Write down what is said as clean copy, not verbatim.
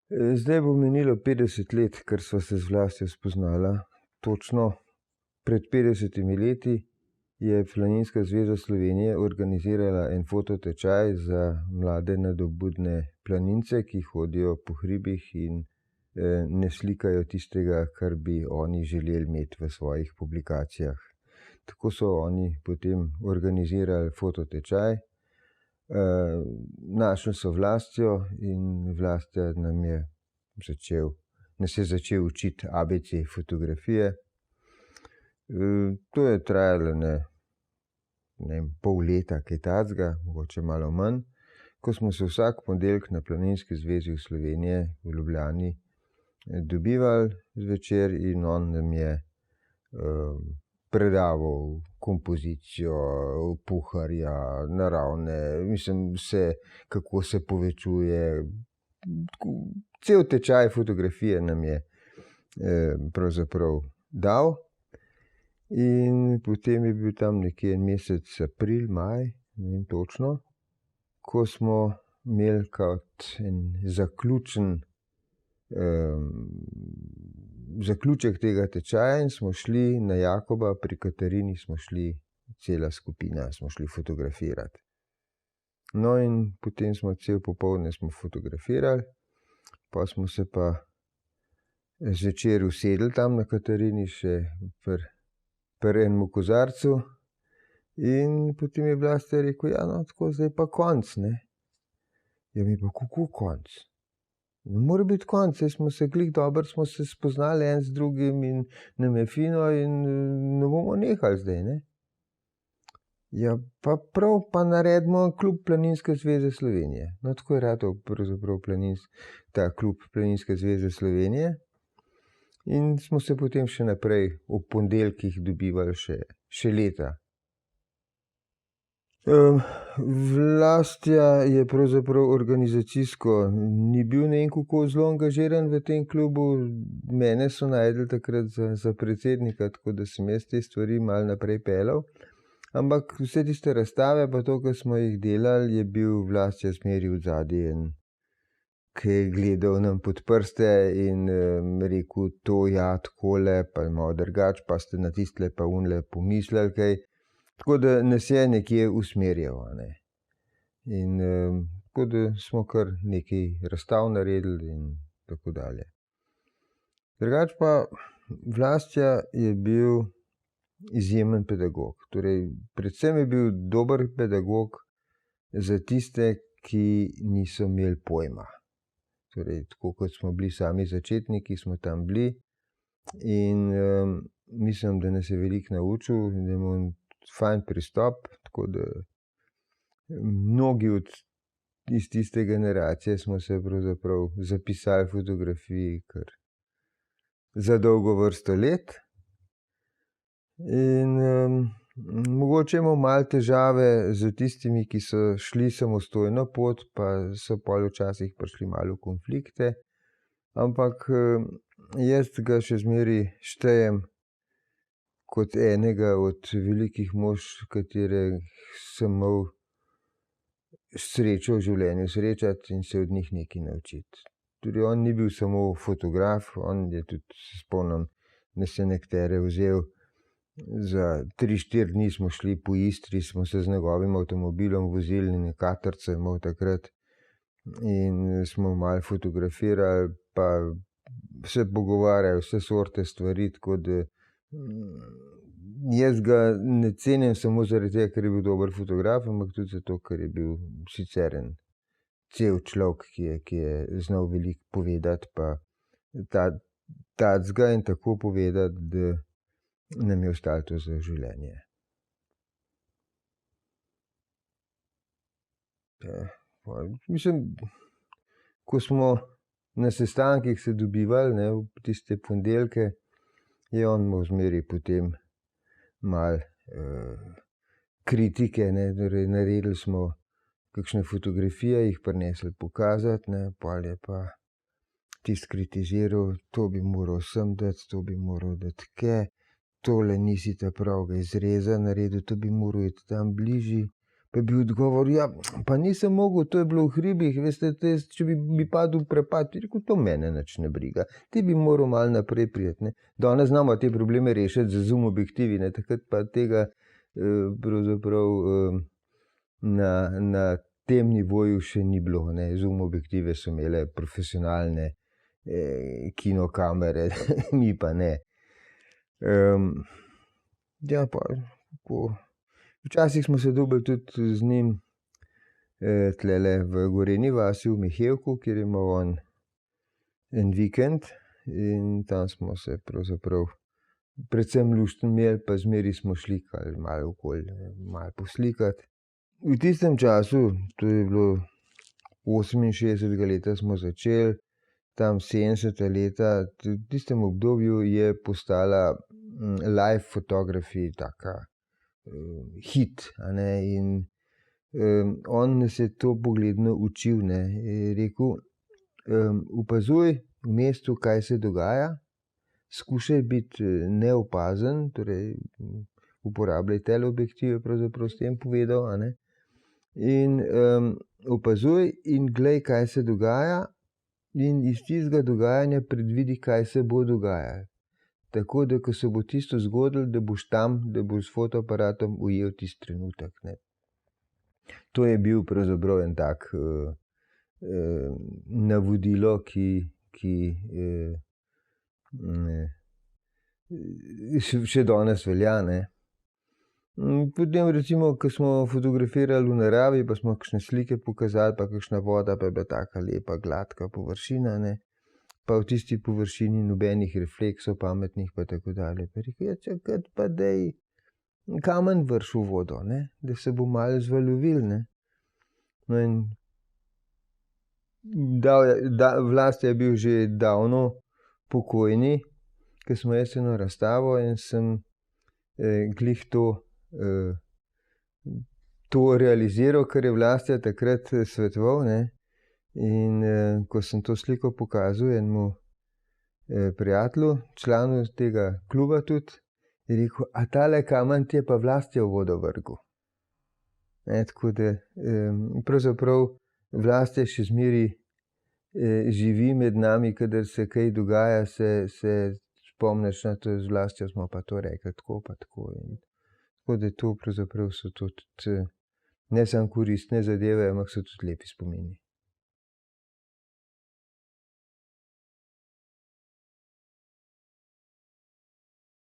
Zdaj bo minilo 50 let, kar sva se z Vlastjo spoznala. Točno pred 50 leti je Planinska zveza Slovenije organizirala en fototečaj za mlade nadobudne planince, ki hodijo po hribih in ne slikajo tistega, kar bi oni želeli imeti v svojih publikacijah. Tako so oni potem organizirali fototečaj. Našli so Vlastjo in Vlastja nas je začel učiti ABC fotografije. To je trajalo pol leta, kaj takega, mogoče malo manj, ko smo se vsak ponedeljek na Planinski zvezi Slovenije v Ljubljani dobivali zvečer in on nam je predaval kompozicijo, puharja, naravne, vse, kako se povečuje. Cel tečaj fotografije nam je pravzaprav dal. In potem je bil tam nekje en mesec april, maj, ne vem točno, ko smo imeli kot en zaključek tega tečaja in smo šli na Jakoba, pri Katarini smo šli, cela skupina smo šli fotografirati. No in potem smo cel popoldne smo fotografirali, pa smo se pa zvečer usedli tam na Katarini še pri enem kozarcu in potem je Vlastja rekel, ja no, tako zdaj pa konc, ne. Ja, mi pa kako konc? Ne more biti konc, saj smo se glih dobro, smo se spoznali en z drugim in nam je fino in ne bomo nehali zdaj, ne. Ja, pa prav, pa naredimo klub Planinske zveze Slovenije. No, tako je ratal pravzaprav ta klub Planinske zveze Slovenije. In smo se potem še naprej ob ponedeljkih dobivali še leta. Vlastja je pravzaprav organizacijsko ni bil ne vem kako zelo angažiran v tem klubu. Mene so našli takrat za predsednika, tako da sem jaz te stvari malo naprej peljal. Ampak vse tiste razstave pa to, kar smo jih delali, je bil Vlastja zmeraj odzadaj in ki je gledal nam pod prste in rekel, to ja, takole, pa malo drugače, pa ste na tistle pa unle pomislili kaj. Tako da nas je nekje usmerjal, ne. In tako da smo kar nekaj razstav naredili in tako dalje. Drugače pa Vlastja je bil izjemen pedagog. Torej, predvsem je bil dober pedagog za tiste, ki niso imeli pojma. Torej, tako kot smo bili sami začetniki, smo tam bili in mislim, da nas je veliko naučil in da imamo fajn pristop, tako da mnogi iz tiste generacije smo se pravzaprav zapisali fotografiji kar za dolgo vrsto let. In mogoče imamo malo težave z tistimi, ki so šli samostojno pot, pa so pol včasih prišli malo v konflikte, ampak jaz ga še zmeraj štejem kot enega od velikih mož, katere sem imel srečo v življenju srečati in se od njih nekaj naučiti. Tudi on ni bil samo fotograf, on je tudi, se spomnim, da se nekatere vzel. Za 3-4 dni smo šli po Istri, smo se z njegovim avtomobilom vozili in katrce imel takrat in smo malo fotografirali, pa se pogovarjali, vse sorte stvari, tako da jaz ga ne cenim samo zaradi tega, ker je bil dober fotograf, ampak tudi zato, ker je bil sicer en cel človek, ki je znal veliko povedati, pa tacga in tako povedati, da nam je ostalo to za življenje. Mislim, ko smo na sestankih se dobivali, ne, v tiste ponedeljke, je on imel zmeraj potem malo kritike, ne, torej naredili smo kakšne fotografije, jih prinesli pokazati, ne, pol je pa tisti kritiziral, to bi moral sem dati, to bi moral dati tole nisi ta pravega izreza naredil, to bi moral iti tam bližje, Pa je bil odgovor, ja, pa nisem mogel, to je bilo v hribih, veste, če bi padel v prepad, je rekel, to mene nič ne briga, ti bi moral malo naprej prijeti, ne. Danes znamo te probleme rešiti z zoom objektivi, ne, takrat pa tega pravzaprav na tem nivoju še ni bilo, ne. Zoom objektive so imele profesionalne kinokamere, mi pa ne. Ja, pa tako. Včasih smo se dobili tudi z njim tlele v Gorenji vasi v Mihevku, kjer je imel on en vikend in tam smo se pravzaprav predvsem luštno imeli, pa zmeri smo šli malo okoli, malo poslikati. V tistem času, to je bilo 68. leta smo začeli, tam 70. leta, v tistem obdobju je postala live photography taka hit, a ne, in on nas je to pogledno učil, ne, je rekel, opazuj v mestu, kaj se dogaja, skušaj biti neopazen, torej uporabljaj teleobjektive, pravzaprav s tem povedal, a ne, in opazuj in glej, kaj se dogaja, in iz tistega dogajanja predvidi, kaj se bo dogajalo. Tako da, ko se bo tisto zgodilo, da boš tam, da boš s fotoaparatom ujel tisti trenutek, ne. To je bil pravzaprav en tak navodilo, ki še danes velja, ne. Potem recimo, ko smo fotografirali v naravi, pa smo kakšne slike pokazali, pa kakšna voda, pa je bila taka lepa, gladka površina, ne. Pa v tisti površini nobenih refleksov pametnih pa tako dalje. Pa rekel, ja, čakaj, pa daj kamen vrš v vodo, ne, da se bo malo zvalovil, ne. No, in Vlasto je bil že davno pokojni, ko smo jaz eno razstavo in sem glih to realiziral, kar je Vlasto takrat svetoval, ne. In ko sem to sliko pokazal enemu prijatelju, članu tega kluba tudi, je rekel, a tale kamen ti je pa Vlasto v vodo vrgel. Tako da pravzaprav Vlasto še zmeraj živi med nami, kadar se kaj dogaja, se spomniš, na to z Vlastjo smo pa to rekli tako pa tako. In tako da to pravzaprav so tudi ne samo koristne zadeve, ampak so tudi lepi spomini.